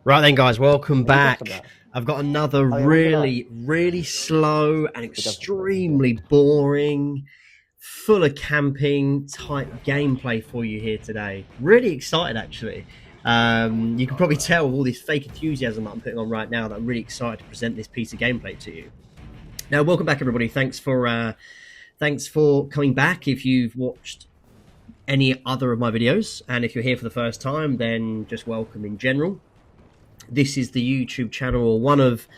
Right then, guys, welcome What are you talking back. about? I've got another Oh yeah, welcome back. really slow and We definitely extremely boring, full of camping type gameplay for you here today. Really excited, actually. You can probably tell with all this fake enthusiasm that I'm putting on right now that I'm really excited to present this piece of gameplay to you. Now, welcome back, everybody. Thanks for coming back. If you've watched any other of my videos, and if you're here for the first time, then just welcome in general. This is the YouTube channel, or one of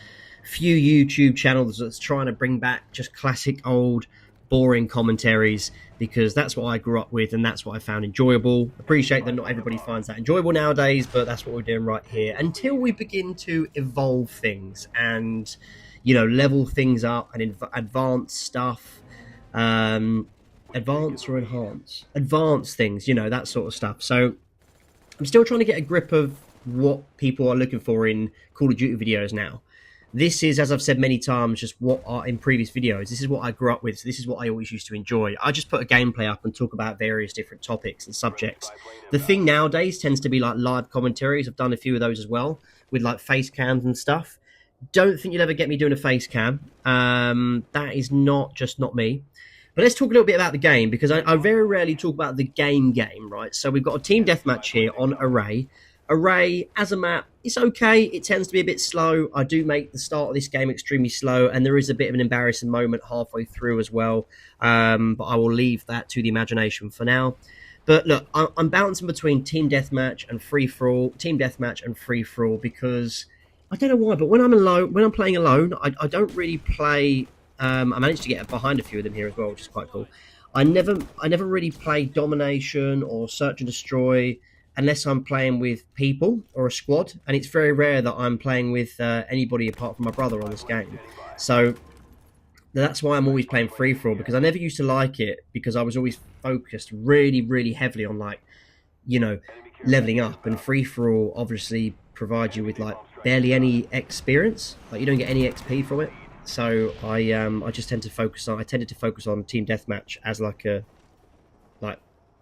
few YouTube channels that's trying to bring back just classic old boring commentaries, because that's what I grew up with and that's what I found enjoyable. Appreciate that not everybody finds that enjoyable nowadays, but that's what we're doing right here until we begin to evolve things and, you know, level things up and advance stuff. Advance or advance things, you know, that sort of stuff. So I'm still trying to get a grip of what people are looking for in Call of Duty videos now. This is, as I've said many times, just what are in previous videos. This is what I grew up with. So this is what I always used to enjoy. I just put a gameplay up and talk about various different topics and subjects. The thing nowadays tends to be like live commentaries. I've done a few of those as well with like face cams and stuff. Don't think you'll ever get me doing a face cam. That is not me. But let's talk a little bit about the game, because I very rarely talk about the game, right? So we've got a team deathmatch here on Array. Array, as a map, it's okay. It tends to be a bit slow. I do make the start of this game extremely slow, and there is a bit of an embarrassing moment halfway through as well. But I will leave that to the imagination for now. But look, I'm bouncing between team deathmatch and free for all, because I don't know why, but when I'm playing alone, I don't really play. I managed to get behind a few of them here as well, which is quite cool. I never really play domination or search and destroy unless I'm playing with people or a squad, and it's very rare that I'm playing with anybody apart from my brother on this game. So that's why I'm always playing free for all, because I never used to like it, because I was always focused really heavily on, like, you know, leveling up, and free for all obviously provides you with like barely any experience. Like, you don't get any XP from it. So I just tended to focus on team deathmatch as like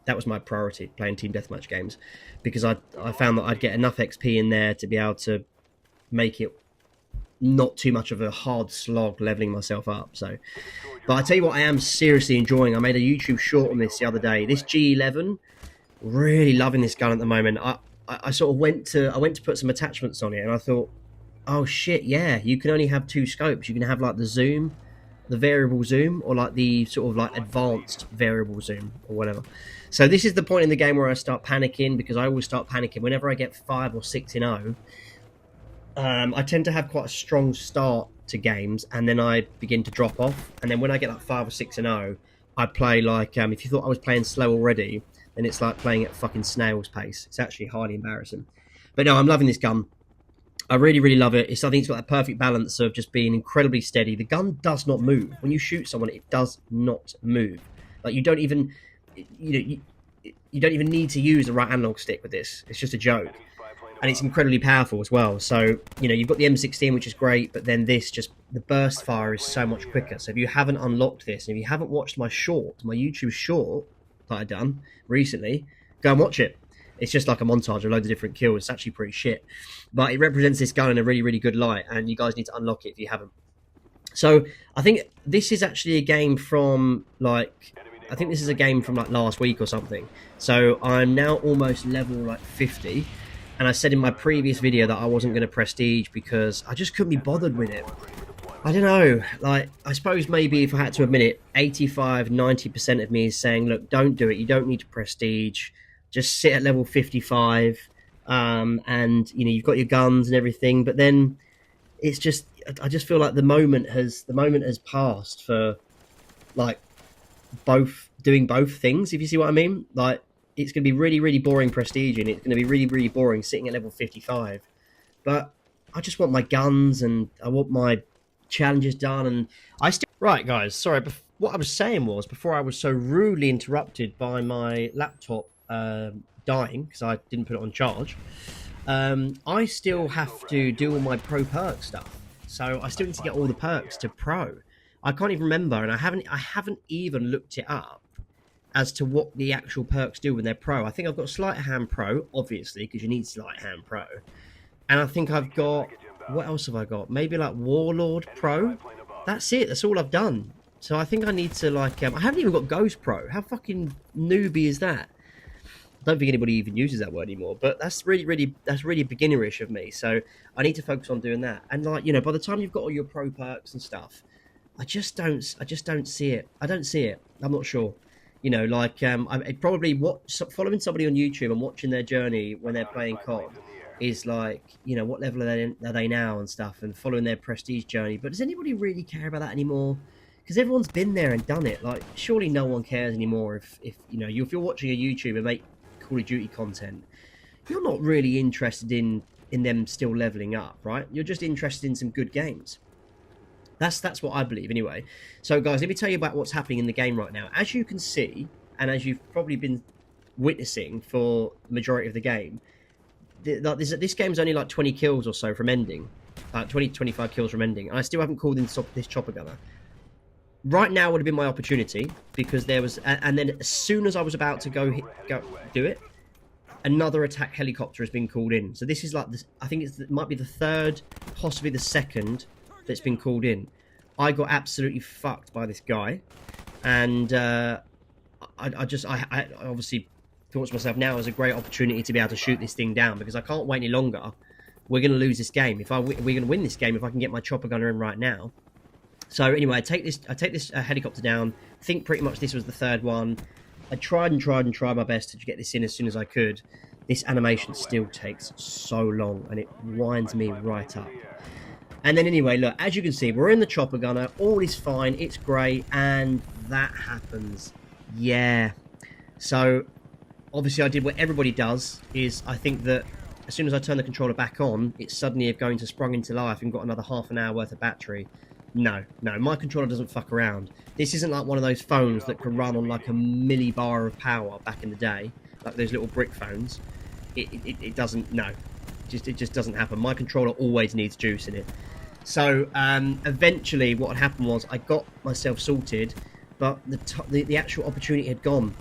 that was my priority, playing team deathmatch games, because I found that I'd get enough XP in there to be able to make it not too much of a hard slog leveling myself up. So, but I tell you what, I am seriously enjoying. I made a YouTube short on this the other day. This G11, really loving this gun at the moment. I sort of went to put some attachments on it, and I thought, oh shit, yeah, you can only have two scopes. You can have like the zoom, the variable zoom, or like the sort of like advanced variable zoom or whatever. So this is the point in the game where I start panicking, because I always start panicking whenever I get 5 or 6 in O. I tend to have quite a strong start to games, and then I begin to drop off. And then when I get like 5 or 6 in O, I play like, if you thought I was playing slow already, then it's like playing at fucking snail's pace. It's actually highly embarrassing. But no, I'm loving this gun. I really love it. I think it's got that perfect balance of just being incredibly steady. The gun does not move. When you shoot someone, it does not move. Like, you don't even, you don't even need to use the right analog stick with this. It's just a joke. And it's incredibly powerful as well. So, you know, you've got the M16, which is great, but then this, just the burst fire is so much quicker. So if you haven't unlocked this, and if you haven't watched my YouTube short that I done recently, go and watch it. It's just like a montage of loads of different kills. It's actually pretty shit, but it represents this gun in a really good light, and you guys need to unlock it if you haven't. So I think this is actually a game from like, I think this is a game from like last week or something. So I'm now almost level like 50, and I said in my previous video that I wasn't going to prestige because I just couldn't be bothered with it. I don't know, like, I suppose maybe if I had to admit it, 85-90% of me is saying, look, don't do it. You don't need to prestige. Just sit at level 55, and, you know, you've got your guns and everything. But then it's just, I just feel like the moment has passed for, like, doing both things, if you see what I mean. Like, it's going to be really boring prestige, and it's going to be really boring sitting at level 55. But I just want my guns, and I want my challenges done, and I still... Right, guys, sorry, what I was saying was, before I was so rudely interrupted by my laptop dying, because I didn't put it on charge, I still have to do all my pro perk stuff. So I still need to get all the perks to pro. I can't even remember, and I haven't even looked it up as to what the actual perks do when they're pro. I think I've got Sleight of Hand Pro, obviously, because you need Sleight of Hand Pro. And I think I've got, what else have I got? Maybe like Warlord Pro. That's it. That's all I've done. So I think I need to like, I haven't even got Ghost Pro. How fucking newbie is that? I don't think anybody even uses that word anymore. But that's really beginnerish of me. So I need to focus on doing that. And like, by the time you've got all your pro perks and stuff, I just don't see it. I don't see it. I'm not sure. Like I probably following somebody on YouTube and watching their journey when they're playing COD is like, what level are they now and stuff, and following their prestige journey. But does anybody really care about that anymore? Because everyone's been there and done it. Like, surely no one cares anymore if you're watching a YouTuber make Call of Duty content, you're not really interested in them still leveling up, right? You're just interested in some good games. That's what I believe anyway. So guys, let me tell you about what's happening in the game right now. As you can see, and as you've probably been witnessing for the majority of the game, this game's only like 20 kills or so from ending. 25 kills from ending. And I still haven't called in this chopper gunner. Right now would have been my opportunity, because there was, and then as soon as I was about to go do it, another attack helicopter has been called in. So this is like this. I think it might be the third, possibly the second that's been called in. I got absolutely fucked by this guy, and I obviously thought to myself, now is a great opportunity to be able to shoot this thing down, because I can't wait any longer. We're going to lose this game. We're going to win this game if I can get my chopper gunner in right now. So anyway, I take this helicopter down. I think pretty much this was the third one. I tried my best to get this in as soon as I could. This animation still takes so long, and it winds me right up. And then anyway, look, as you can see, we're in the chopper gunner. All is fine. It's great. And that happens. Yeah. So obviously I did what everybody does, is I think that as soon as I turn the controller back on, it's suddenly going to sprung into life and got another half an hour worth of battery. No, my controller doesn't fuck around. This isn't like one of those phones that could run on like a millibar of power back in the day, like those little brick phones. It doesn't, no. It just doesn't happen. My controller always needs juice in it. So eventually what had happened was I got myself sorted, but the actual opportunity had gone.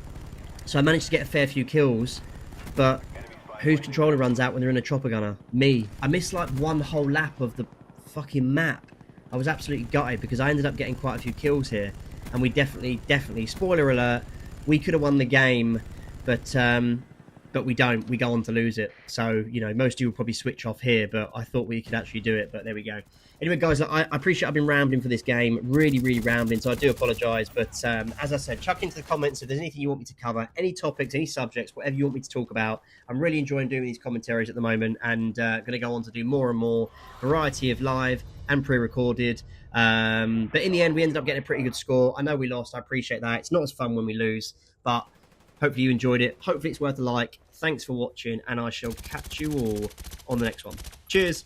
So I managed to get a fair few kills, but whose controller runs out when they're in a chopper gunner? Me. I missed like one whole lap of the fucking map. I was absolutely gutted, because I ended up getting quite a few kills here, and we definitely, spoiler alert, we could have won the game, but we don't. We go on to lose it. So, most of you will probably switch off here, but I thought we could actually do it, but there we go. Anyway, guys, I appreciate I've been rambling for this game. Really rambling, so I do apologise. But as I said, chuck into the comments if there's anything you want me to cover, any topics, any subjects, whatever you want me to talk about. I'm really enjoying doing these commentaries at the moment, and going to go on to do more and more variety of live and pre-recorded. But in the end, we ended up getting a pretty good score. I know we lost. I appreciate that. It's not as fun when we lose, but hopefully you enjoyed it. Hopefully it's worth a like. Thanks for watching, and I shall catch you all on the next one. Cheers.